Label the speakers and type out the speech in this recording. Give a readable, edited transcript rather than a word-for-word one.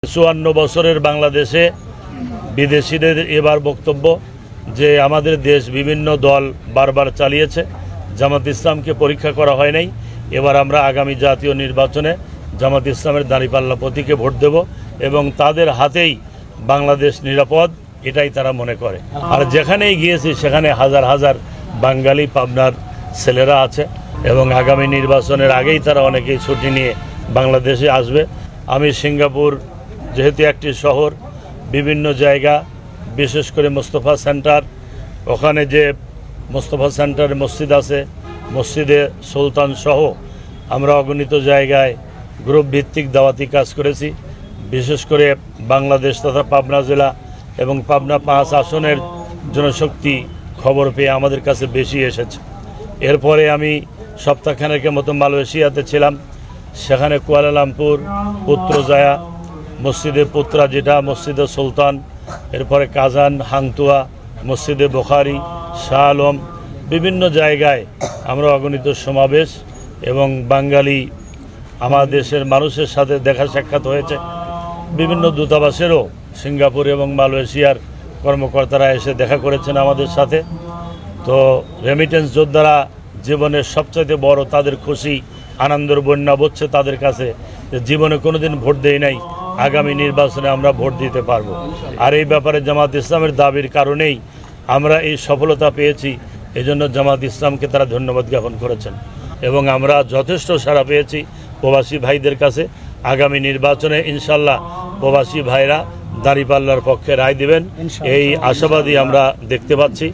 Speaker 1: 54 বছরের বাংলাদেশে বিদেশিদের এবার বক্তব্য যে আমাদের দেশ বিভিন্ন দল বারবার চালিয়েছে, জামাত ইসলামকে পরীক্ষা করা হয় নাই। এবার আমরা আগামী জাতীয় নির্বাচনে জামাত ইসলামের দাঁড়িপাল্লা প্রতীকে ভোট দেব এবং তাদের হাতেই বাংলাদেশ নিরাপদ, এটাই তারা মনে করে। আর যেখানেই গিয়েছি সেখানে হাজার হাজার বাঙালি পাবনার ছেলেরা আছে এবং আগামী নির্বাচনের আগেই তারা অনেকেই ছুটি নিয়ে বাংলাদেশে আসবে। আমি সিঙ্গাপুর যেহেতু একটি শহর, বিভিন্ন জায়গা, বিশেষ করে মোস্তফা সেন্টার, ওখানে যে মোস্তফা সেন্টারে মসজিদ আছে, মসজিদে সুলতান সহ আমরা অগণিত জায়গায় গ্রুপ ভিত্তিক দাওয়াতি কাজ করেছি। বিশেষ করে বাংলাদেশ তথা পাবনা জেলা এবং পাবনা 5 আসনের জনশক্তি খবর পেয়ে আমাদের কাছে বেশি এসেছে। এরপরে আমি সপ্তাহখানেকের মতো মালয়েশিয়াতে ছিলাম, সেখানে কুয়ালালামপুর, পুত্রজায়া, মসজিদে পুত্রা যেটা, মসজিদে সুলতান, এরপরে কাজান, হাংতুয়া, মসজিদে বুখারি, শাহ আলম, বিভিন্ন জায়গায় আমরা অগণিত সমাবেশ এবং বাঙালি আমার দেশের মানুষের সাথে দেখা সাক্ষাৎ হয়েছে। বিভিন্ন দূতাবাসেরও সিঙ্গাপুর এবং মালয়েশিয়ার কর্মকর্তারা এসে দেখা করেছেন আমাদের সাথে। তো রেমিটেন্স যোদ্ধারা জীবনের সবচাইতে বড় তাদের খুশি, আনন্দের বন্যা বচ্ছে তাদের কাছে যে জীবনে কোনোদিন ভোট দেই নাই, আগামী নির্বাচনে আমরা ভোট দিতে পারবো। আর এই ব্যাপারে জামাত ইসলামের দাবির কারণেই আমরা এই সফলতা পেয়েছি। এজন্য জামাত ইসলামকে তারা ধন্যবাদ জ্ঞাপন করেছেন এবং আমরা যথেষ্ট সাড়া পেয়েছি প্রবাসী ভাইদের কাছে। আগামী নির্বাচনে ইনশাল্লাহ প্রবাসী ভাইরা দাঁড়িপাল্লার পক্ষে রায় দিবেন, এই আশাবাদী আমরা দেখতে পাচ্ছি।